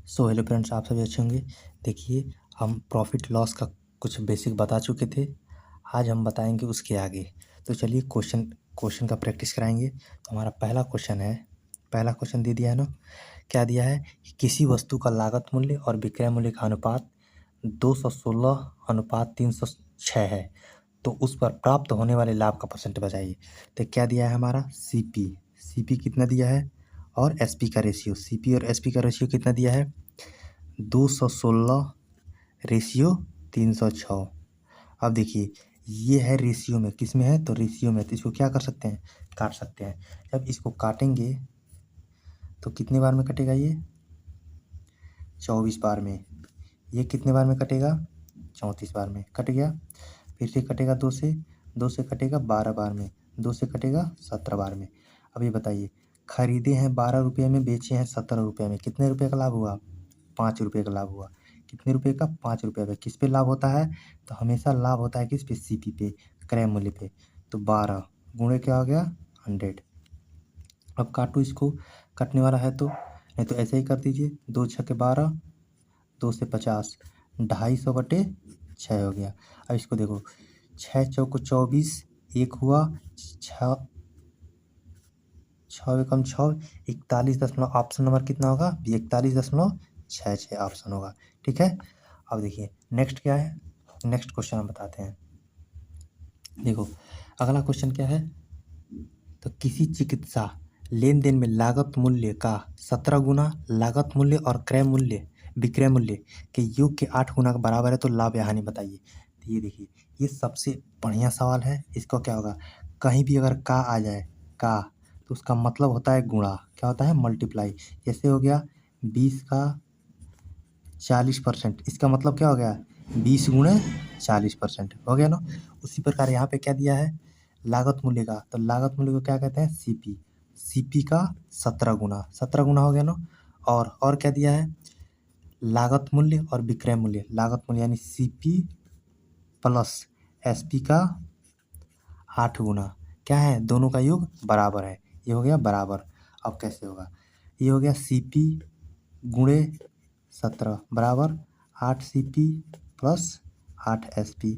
So hello friends, आप सभी अच्छे होंगे। देखिए, हम प्रॉफिट लॉस का कुछ बेसिक बता चुके थे। आज हम बताएंगे उसके आगे। तो चलिए क्वेश्चन का प्रैक्टिस कराएंगे। तो हमारा पहला क्वेश्चन दे दिया है ना। क्या दिया है कि किसी वस्तु का लागत मूल्य और विक्रय मूल्य का अनुपात 216:306 है, तो उस पर प्राप्त होने वाले लाभ का परसेंट बताइए। तो क्या दिया है हमारा सीपी कितना दिया है, और एसपी का रेशियो, सीपी और एसपी का रेशियो कितना दिया है 216:306। अब देखिए, ये है रेशियो में, किस में है तो रेशियो में, तो इसको क्या कर सकते हैं, काट सकते हैं। जब इसको काटेंगे तो कितने बार में कटेगा, ये 24 बार में। ये कितने बार में कटेगा, 34 बार में कट गया। फिर से कटेगा 2 से कटेगा 12 बार में, 2 से कटेगा 17 बार में। अब ये बताइए, खरीदे हैं 12 रुपये में, बेचे हैं 17 रुपये में, कितने रुपये का लाभ हुआ, 5 रुपये का लाभ हुआ। कितने रुपये का, 5 रुपये का। किस पे लाभ होता है, तो हमेशा लाभ होता है किस पे, सीपी पे, क्रय मूल्य पे। तो 12 गुणे क्या हो गया, 100। अब काटो इसको, कटने वाला है तो, नहीं तो ऐसे ही कर दीजिए, 2 छक्के 12, 2 से 50, 250/6 हो गया। अब इसको देखो, 6 चौको 24, एक हुआ, 6 6 एकम 6, 41 दशमलव, ऑप्शन नंबर कितना होगा, 41.66 ऑप्शन होगा। ठीक है। अब देखिए नेक्स्ट क्या है, नेक्स्ट क्वेश्चन हम बताते हैं। देखो अगला क्वेश्चन क्या है, तो किसी चिकित्सा लेन देन में लागत मूल्य का 17 गुना लागत मूल्य और विक्रय मूल्य के योग के 8 गुना के बराबर है, तो लाभ या हानि बताइए। तो ये देखिए, ये सबसे बढ़िया सवाल है। इसको क्या होगा, कहीं भी अगर का आ जाए, का, तो उसका मतलब होता है गुणा, क्या होता है, मल्टीप्लाई। जैसे हो गया 20 का 40%, इसका मतलब क्या हो गया, 20 गुणे 40% हो गया ना। उसी प्रकार यहाँ पे क्या दिया है, लागत मूल्य का, तो लागत मूल्य को क्या कहते हैं, सीपी का 17 गुना हो गया ना। और क्या दिया है, लागत मूल्य और विक्रय मूल्य, लागत मूल्य यानी सीपी प्लस एसपी का 8 गुना, क्या है, दोनों का योग बराबर है। ये हो गया बराबर। अब कैसे होगा, ये हो गया सीपी गुणे 17 बराबर 8 सीपी प्लस 8 एसपी।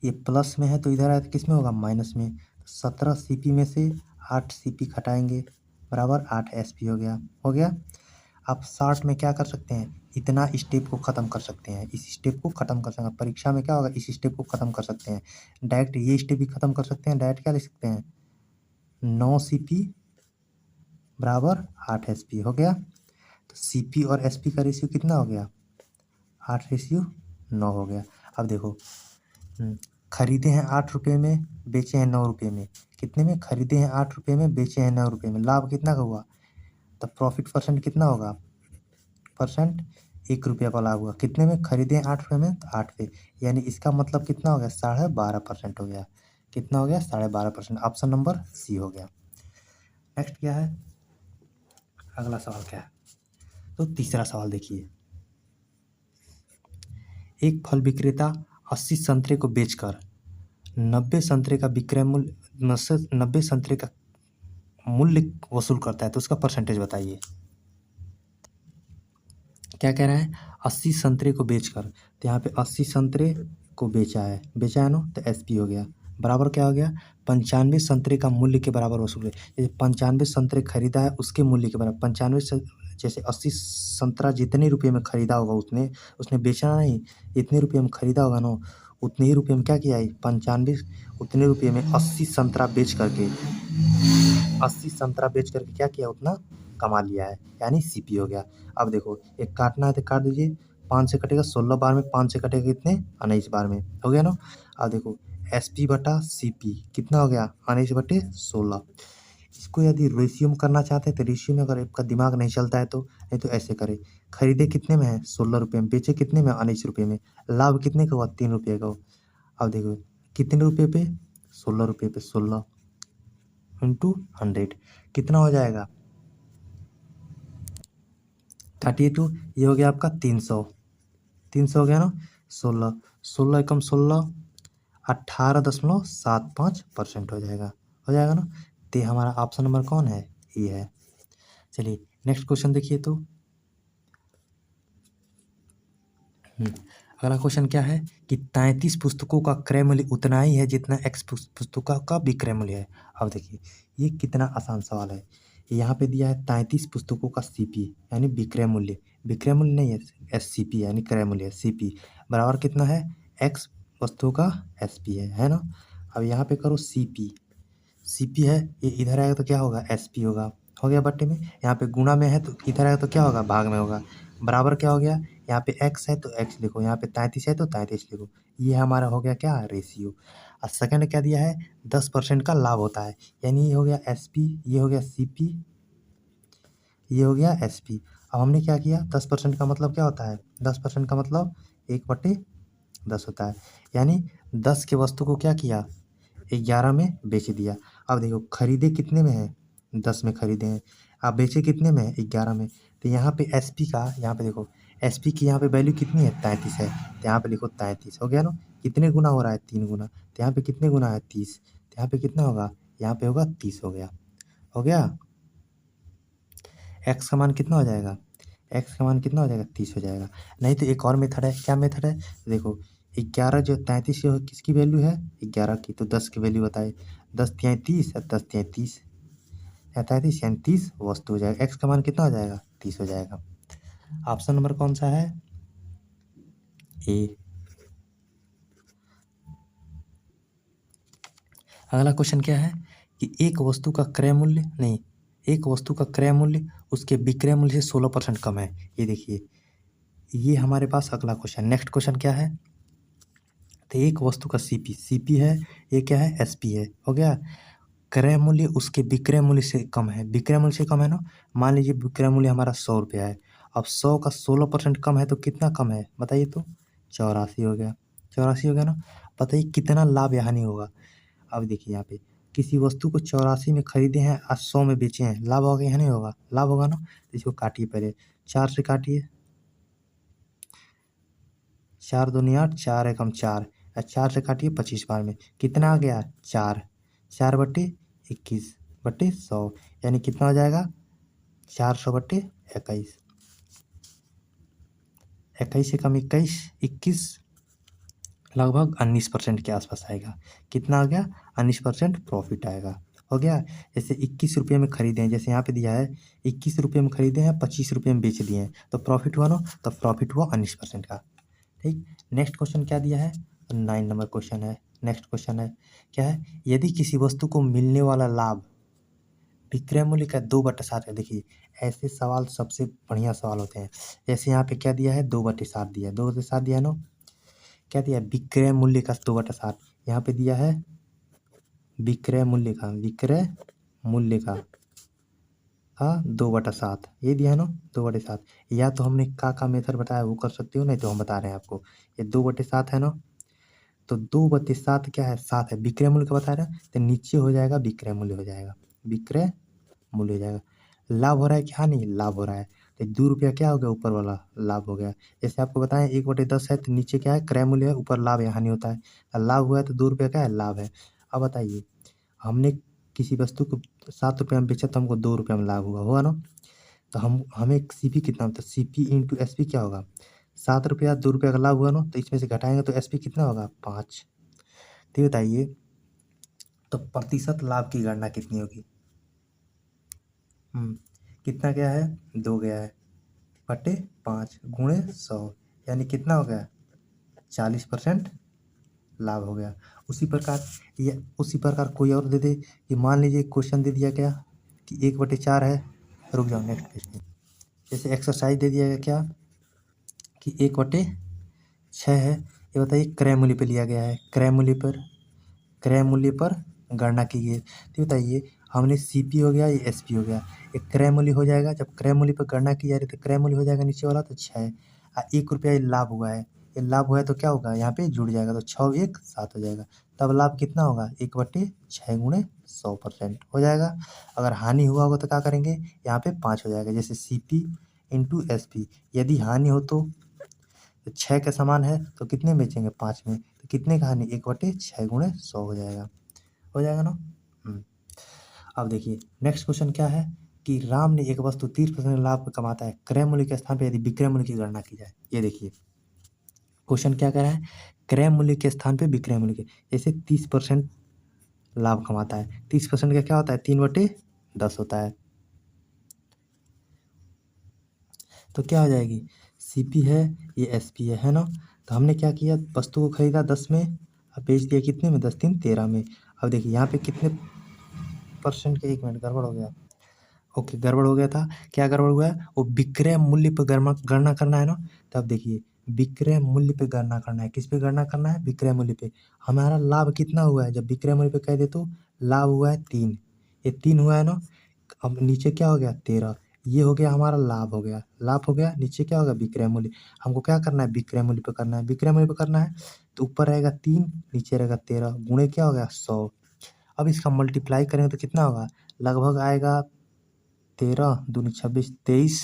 ये प्लस में है तो इधर आया तो किस में होगा, माइनस में। 17 सीपी में से 8 सीपी घटाएंगे बराबर 8 एसपी हो गया, हो गया। आप शॉर्ट में क्या कर सकते हैं, इतना स्टेप को ख़त्म कर सकते हैं, इस स्टेप को ख़त्म कर सकते हैं। परीक्षा में क्या होगा, इस स्टेप को ख़त्म कर सकते हैं। डायरेक्ट ये स्टेप भी ख़त्म कर सकते हैं। डायरेक्ट क्या लिख सकते हैं, 9 सीपी बराबर 8 एसपी हो गया। तो सीपी और एसपी का रेशियो कितना हो गया, 8:9 हो गया। अब देखो, खरीदे हैं 8 रुपये में, बेचे हैं 9 रुपये में। कितने में, खरीदे हैं 8 रुपये में, बेचे हैं 9 रुपये में। लाभ कितना का हुआ, तो प्रॉफिट परसेंट कितना होगा, परसेंट 1 रुपये का लाभ हुआ। कितने में, खरीदे हैं 8 रुपये में, तो 8 पे, यानी इसका मतलब कितना हो गया, 12.5% हो गया। कितना हो गया, 12.5%। ऑप्शन नंबर सी हो गया। नेक्स्ट क्या है, अगला सवाल क्या है, तो तीसरा सवाल देखिए, एक फल विक्रेता 80 संतरे को बेचकर 90 संतरे का विक्रय मूल्य 90 संतरे का मूल्य वसूल करता है, तो उसका परसेंटेज बताइए। क्या कह रहा है, 80 संतरे को बेचकर, तो यहाँ पे 80 संतरे को बेचा है ना, तो एसपी हो गया बराबर क्या हो गया, 95 संतरे का मूल्य के बराबर वसूल है। जैसे 95 संतरे खरीदा है, उसके मूल्य के बराबर 95, जैसे 80 संतरा जितने रुपये में खरीदा होगा उतने, उसने बेचा नहीं, इतने रुपये में खरीदा होगा ना, उतने ही रुपये में क्या किया है, 95 उतने रुपये में 80 संतरा बेच करके, 80 संतरा बेच करके क्या किया, उतना कमा लिया है, यानी सीपी हो गया। अब देखो, एक काटना है तो काट दीजिए, 5 से कटेगा 16 बार में, 5 से कटेगा कितने, 19 बार में, हो गया ना। अब देखो एसपी बटा सीपी कितना हो गया, 19/16। इसको यदि रेशियो में करना चाहते हैं तो रेशियो में, अगर आपका दिमाग नहीं चलता है तो, नहीं तो ऐसे करें, खरीदे कितने में है, 16 रुपये में, बेचे कितने में, 19 रुपये में, लाभ कितने का हुआ, 3 रुपये का। अब देखो कितने रुपये पे, 16 रुपये पे, 16 इंटू 100 कितना हो जाएगा, 32। ये हो गया आपका 300, 300 हो गया ना। 16 एकम 16, 18.75% हो जाएगा ना। तो हमारा ऑप्शन नंबर कौन है, ये है। चलिए नेक्स्ट क्वेश्चन देखिए, तो अगला क्वेश्चन क्या है कि 33 पुस्तकों का क्रय मूल्य उतना ही है जितना एक्स पुस्तकों का विक्रय मूल्य है। अब देखिए ये कितना आसान सवाल है। यहाँ पे दिया है 33 पुस्तकों का सीपी यानी विक्रय मूल्य नहीं है, एससीपी यानी क्रय मूल्य, सीपी बराबर कितना है, एक्स वस्तुओं का एसपी है ना। अब यहाँ पे करो सीपी, सीपी है ये इधर आएगा तो क्या होगा, एसपी होगा, हो गया बट्टे में। यहाँ पे गुणा में है तो इधर आएगा तो क्या होगा, भाग में होगा। बराबर क्या हो गया, यहाँ पे एक्स है तो एक्स लिखो, यहाँ पे 33 है तो 33 लिखो। ये हमारा हो गया क्या, रेशियो। और सेकंड क्या दिया है, 10% का लाभ होता है, यानी ये हो गया एसपी, ये हो गया सीपी, ये हो गया एसपी। अब हमने क्या किया, 10% का मतलब क्या होता है, 10% का मतलब 1/10 होता है, यानी 10 के वस्तु को क्या किया, 11 में बेच दिया। अब देखो खरीदे कितने में है, 10 में खरीदे हैं, आप बेचे कितने में है, 11 में। तो यहाँ पे एसपी का, यहाँ पे देखो एसपी की यहाँ पे वैल्यू कितनी है, 33 है, तो यहाँ पे लिखो 33 हो गया ना। कितने गुना हो रहा है, 3 गुना, तो यहाँ पे कितने गुना है, 30, तो यहाँ पे कितना होगा, यहाँ पे होगा 30 हो गया, हो गया। एक्स का मान कितना हो जाएगा, एक्स का मान कितना हो जाएगा, 30 हो जाएगा। नहीं तो एक और मेथड है, क्या मेथड है, देखो 11 जो 33 किसकी वैल्यू है, 11 की, तो 10 की वैल्यू बताए, 10 तियाँ 30 और 10 तियाँ 30, 33 यानी 30 वस्तु हो जाएगा, एक्स का मान कितना हो जाएगा, 30 हो जाएगा। ऑप्शन नंबर कौन सा है, ए। अगला क्वेश्चन क्या है कि एक वस्तु का क्रय मूल्य नहीं, एक वस्तु का क्रय मूल्य उसके विक्रय मूल्य से 16% कम है। ये देखिए ये हमारे पास अगला क्वेश्चन, नेक्स्ट क्वेश्चन क्या है, तो एक वस्तु का सीपी, सीपी है, ये क्या है, एसपी है, हो गया। क्रय मूल्य उसके विक्रय मूल्य से कम है, विक्रय मूल्य से कम है ना। मान लीजिए विक्रय मूल्य हमारा 100 रुपया है, अब 100 का 16% कम है तो कितना कम है बताइए, तो 84 हो गया, 84 हो गया ना। बताइए कितना लाभ या हानि होगा। अब देखिए यहाँ पे किसी वस्तु को 84 में खरीदे हैं और 100 में बेचे हैं, लाभ होगा या नहीं होगा, लाभ होगा ना। तो इसको काटिए पहले, 4 से काटिए, 4 दूनी 8, 4 एकम 4, 4 से काटिए 25 बार में, कितना आ गया, 4, 4/21/100, यानी कितना हो जाएगा, 400/21, 21 एकम 21, 21, लगभग 19% के आसपास आएगा। कितना आ गया, 19% प्रॉफिट आएगा, हो गया। जैसे 21 रुपये में खरीदे हैं, जैसे यहाँ पे दिया है 21 रुपये में खरीदे हैं, 25 रुपये में बेच दिए हैं, तो प्रॉफिट हुआ ना, तो प्रॉफिट हुआ 19% का। ठीक, नेक्स्ट क्वेश्चन क्या दिया है, 9 नंबर क्वेश्चन है। नेक्स्ट क्वेश्चन है क्या है, यदि किसी वस्तु को मिलने वाला लाभ विक्रय मूल्य का 2/7 है। देखिए ऐसे सवाल सबसे बढ़िया सवाल होते हैं। जैसे यहाँ पे क्या दिया है, 2/7 दिया है, 2/7 दिया है ना। क्या दिया है, विक्रय मूल्य का 2/7, यहाँ पे दिया है विक्रय मूल्य का, विक्रय मूल्य का 2/7, ये दिया है ना 2/7। या तो हमने का मेथड बताया वो कर सकते हो, नहीं तो हम बता रहे हैं आपको, ये 2/7 है ना, तो 2/7 क्या है, 7 है, विक्रय मूल्य का बता रहे हैं, तो नीचे हो जाएगा विक्रय मूल्य हो जाएगा, विक्रय मूल्य हो जाएगा। लाभ हो रहा है क्या, नहीं लाभ हो रहा है, तो 2 रुपया क्या हो गया, ऊपर वाला लाभ हो गया। जैसे आपको बताएं 1/10 है, तो नीचे क्या है, क्रय मूल्य है, ऊपर लाभ या हानि होता है, और लाभ हुआ है तो 2 रुपया क्या है, लाभ है। अब बताइए हमने किसी वस्तु को 7 रुपये में बेचा तो हमको 2 रुपये में लाभ हुआ ना। तो हमें सीपी कितना, तो सीपी इंटू एसपी क्या होगा, 7 रुपया 2 रुपये का लाभ हुआ ना, तो इसमें से घटाएंगे तो एसपी कितना होगा, 5। तो ये बताइए तो प्रतिशत लाभ की गणना कितनी होगी, कितना गया है, 2 गया है, बटे 5 गुणे 100, यानी कितना हो गया, 40% लाभ हो गया। उसी प्रकार कोई और दे दे कि मान लीजिए क्वेश्चन दे दिया गया कि 1/4 है, रुक जाओ नेक्स्ट क्वेश्चन। जैसे एक्सरसाइज दे दिया गया क्या कि 1/6 है, ये बताइए क्रय मूल्य पे लिया गया है, क्रय मूल्य पर गणना की गई है। तो बताइए हमने सीपी हो गया, ये एसपी हो गया, एक क्रय मूल्य हो जाएगा, जब क्रय मूल्य पर गणना की जा रही है तो क्रय मूल्य हो जाएगा नीचे वाला, तो 6, 1 रुपया ये लाभ हुआ है, ये लाभ हुआ है तो क्या होगा, यहाँ पे जुड़ जाएगा, तो 6 1 7 हो जाएगा, तब लाभ कितना होगा, 1/6 गुणे 100% हो जाएगा। अगर हानि हुआ होगा तो क्या करेंगे, यहाँ पे 5 हो जाएगा, जैसे सीपी इंटू एसपी, यदि हानि हो तो 6 के समान है तो कितने बेचेंगे, 5 में, तो कितने का हानि, 1/6 गुणे 100 हो जाएगा ना। अब देखिए नेक्स्ट क्वेश्चन क्या है कि राम ने एक वस्तु 30% लाभ कमाता है, क्रय मूल्य के स्थान पर यदि विक्रय मूल्य की गणना की जाए। ये देखिए क्वेश्चन क्या कह रहा है, क्रय मूल्य के स्थान पे विक्रय मूल्य के, जैसे 30% लाभ कमाता है, 30% का क्या होता है 3/10 होता है, तो क्या हो जाएगी, सीपी है ये एसपी है ना। तो हमने क्या किया, वस्तु को खरीदा 10 में, अब बेच दिया कितने में, 10 3 13 में। अब देखिए यहाँ पे कितने परसेंट के, 1 मिनट गड़बड़ हो गया, ओके गड़बड़ हो गया था, क्या गड़बड़ हुआ है, वो विक्रय मूल्य पर गणना करना है ना। तो अब देखिए विक्रय मूल्य पे गणना करना है, किस पे गणना करना है, विक्रय मूल्य पे। हमारा लाभ कितना हुआ है, जब विक्रय मूल्य पे कह दे तो लाभ हुआ है 3, ये 3 हुआ है ना। अब नीचे क्या हो गया 13, ये हो गया हमारा लाभ हो गया, लाभ हो गया, नीचे क्या होगा विक्रय मूल्य। हमको क्या करना है, विक्रय मूल्य पे करना है, विक्रय मूल्य पे करना है। तो ऊपर रहेगा 3, नीचे रहेगा 13, गुणे क्या हो गया 100। अब इसका मल्टीप्लाई करेंगे तो कितना होगा, लगभग आएगा 13 दूनी 26 23,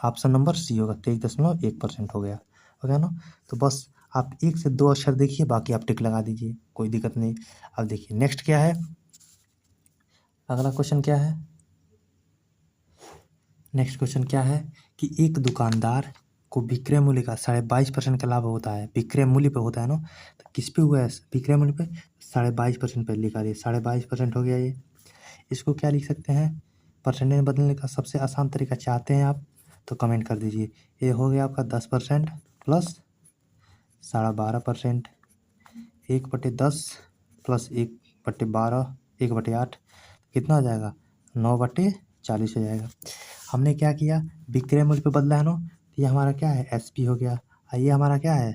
ऑप्शन नंबर सी होगा, 23.1% हो गया ना। तो बस आप 1 से 2 अक्षर देखिए, बाकी आप टिक लगा दीजिए, कोई दिक्कत नहीं। अब देखिए नेक्स्ट क्या है, अगला क्वेश्चन क्या है, नेक्स्ट क्वेश्चन क्या है कि एक दुकानदार को विक्रय मूल्य का 22.5% का लाभ होता है, विक्रय मूल्य पे होता है ना। तो किस पे हुआ है, विक्रय मूल्य पे 22.5% पे लिखा दिया, 22.5% हो गया ये। इसको क्या लिख सकते हैं, परसेंटेज में बदलने का सबसे आसान तरीका चाहते हैं आप तो कमेंट कर दीजिए। ये हो गया आपका 10% प्लस 12.5%, 1/10 प्लस 1/12, 1/8 कितना हो जाएगा, 9/40 हो जाएगा। हमने क्या किया, विक्रय मूल्य पे बदला है ना, तो ये हमारा क्या है एसपी हो गया, और ये हमारा क्या है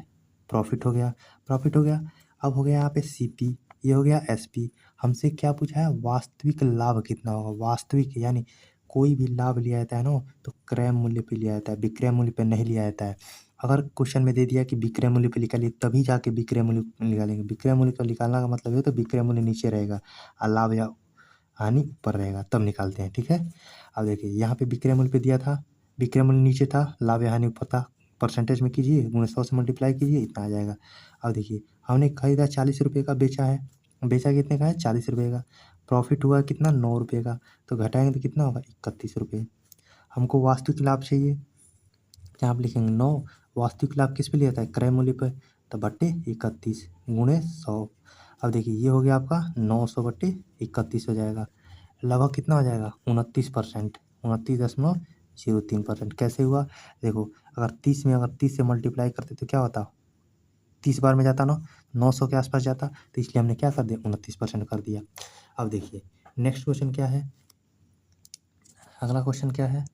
प्रॉफिट हो गया, प्रॉफिट हो गया। अब हो गया यहाँ पे सीपी, ये हो गया एसपी। हमसे क्या पूछा है, वास्तविक लाभ कितना होगा, वास्तविक यानी कोई भी लाभ लिया जाता है ना तो क्रय मूल्य पे लिया जाता है, विक्रय मूल्य पे नहीं लिया जाता है। अगर क्वेश्चन में दे दिया कि विक्रय मूल्य पे निकालिए, तभी जाके विक्रय मूल्य निकालेंगे, विक्रय मूल्य का निकालना का मतलब ये तो विक्रय मूल्य नीचे रहेगा और लाभ या हानि ऊपर रहेगा, तब निकालते हैं, ठीक है। अब देखिए यहाँ पे विक्रय मूल्य पे दिया था, विक्रय मूल्य नीचे था, लाभ या हानि ऊपर था, परसेंटेज में कीजिए, गुणे 100 से मल्टीप्लाई कीजिए, इतना आ जाएगा। अब देखिए हमने खरीदा 40 रुपये का, बेचा है, बेचा कितने का है 40 रुपये का, प्रॉफिट हुआ कितना 9 रुपये का, तो घटाएंगे तो कितना होगा 31 रुपये। हमको वास्तविक लाभ चाहिए, यहाँ आप लिखेंगे 9, वास्तविक लाभ किस पे लिया था क्रय मूल्य पर, तो बट्टे 31 गुणे 100। अब देखिए ये हो गया आपका 900/31 हो जाएगा, लगभग कितना हो जाएगा 29%, 29.03%। कैसे हुआ, देखो अगर 30 में अगर 30 से मल्टीप्लाई करते तो क्या होता, 30 बार में जाता ना, 900 के आसपास जाता, तो इसलिए हमने क्या कर दिया 29% कर दिया। अब देखिए नेक्स्ट क्वेश्चन क्या है, अगला क्वेश्चन क्या है,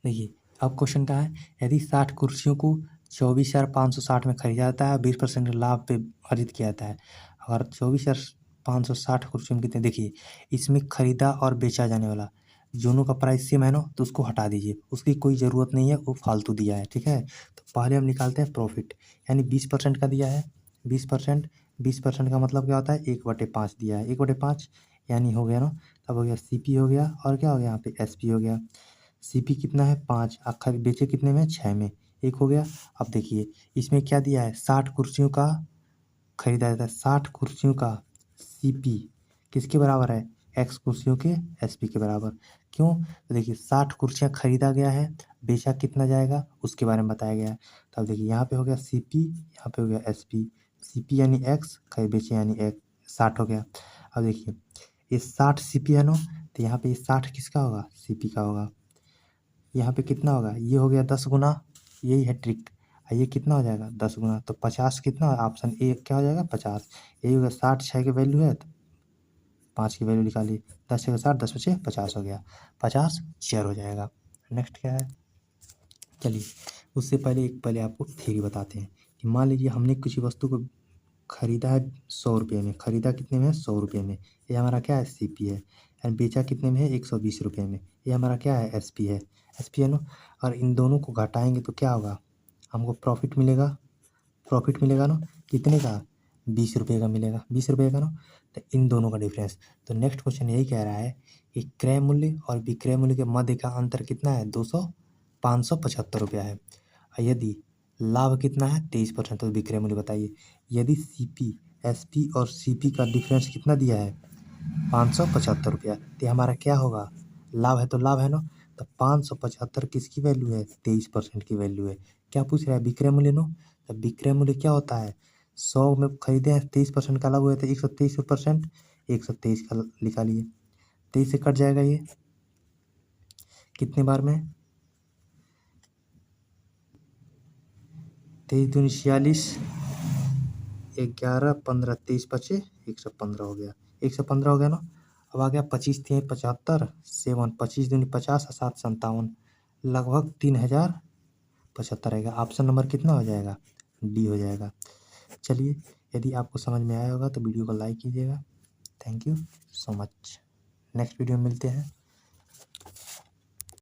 देखिए अब क्वेश्चन क्या है, यदि 60 कुर्सियों को 24,560 में खरीदा जाता है, 20% लाभ पे अर्जित किया जाता है। अगर 24,560 कुर्सियों में कितने, देखिए इसमें खरीदा और बेचा जाने वाला दोनों का प्राइस सेम है ना, तो उसको हटा दीजिए, उसकी कोई ज़रूरत नहीं है, वो फालतू दिया है, ठीक है। तो पहले हम निकालते हैं प्रॉफिट, यानी 20% का दिया है, 20%, 20% का मतलब क्या होता है 1/5 दिया है, 1/5 यानी हो गया ना। अब हो गया सीपी हो गया, और क्या हो गया यहाँ पे एसपी हो गया। सीपी कितना है 5, आखिर बेचे कितने में 6 में, एक हो गया। अब देखिए इसमें क्या दिया है 60 कुर्सियों का खरीदा जाता है, 60 कुर्सियों का सीपी किसके बराबर है, एक्स कुर्सियों के एसपी के बराबर। क्यों, तो देखिए 60 कुर्सियाँ खरीदा गया है, बेचा कितना जाएगा उसके बारे में बताया गया है। तो अब देखिए यहाँ पे हो गया सीपी, यहाँ पे हो गया एसपी, सीपी यानी एक्स, खरीद बेचे यानी एक्स, 60 हो गया। अब देखिए ये 60 सीपी है ना, तो यहाँ पे ये 60 किसका होगा, सीपी का होगा। यहाँ पे कितना होगा, ये हो गया 10 गुना, यही है ट्रिक। ये कितना हो जाएगा 10 गुना, तो 50 कितना, ऑप्शन ए क्या हो जाएगा 50, यही होगा 60, 6 की वैल्यू है तो 5 की वैल्यू निकाली, 10 6 60, 10 5 50 हो गया, 50 शेयर हो जाएगा। नेक्स्ट क्या है, चलिए उससे पहले पहले आपको थ्योरी बताते हैं कि मान लीजिए हमने किसी वस्तु को खरीदा है 100 रुपये में, खरीदा कितने में है 100 रुपये में, ये हमारा क्या है सीपी है, एंड बेचा कितने में है 120 रुपये में, ये हमारा क्या है एसपी है, एसपी है ना। और इन दोनों को घटाएंगे तो क्या होगा, हमको प्रॉफिट मिलेगा, प्रॉफिट मिलेगा ना, कितने का 20 रुपये का मिलेगा, 20 रुपये का ना। तो इन दोनों का डिफरेंस, तो नेक्स्ट क्वेश्चन यही कह रहा है कि क्रय मूल्य और विक्रय मूल्य के मध्य का अंतर कितना है 575 रुपया है। और यदि लाभ कितना है 23%, तो विक्रय मूल्य बताइए। यदि सीपी एसपी और सीपी का डिफरेंस कितना दिया है 575 रुपया, तो हमारा क्या होगा, लाभ है तो लाभ है ना, तो 575 किसकी वैल्यू है? 23% की वैल्यू है। क्या पूछ रहा है? विक्रय मूल्य नो। तो विक्रय मूल्य क्या होता है? 100 में खरीदे हैं, 23% का अलग हुए थे, 123%, 123 का निकालिए, 23 से कट जाएगा ये कितने बार में? 23 दूनी 46, 11 15 23 पचे 115 हो गया, 115 हो गया ना। अब आ गया 25 3 75, 7 25 दूनी 50 और 7 57, लगभग 3075 रहेगा। ऑप्शन नंबर कितना हो जाएगा? डी हो जाएगा। चलिए, यदि आपको समझ में आया होगा तो वीडियो को लाइक कीजिएगा। Thank you so much. Next video में मिलते हैं।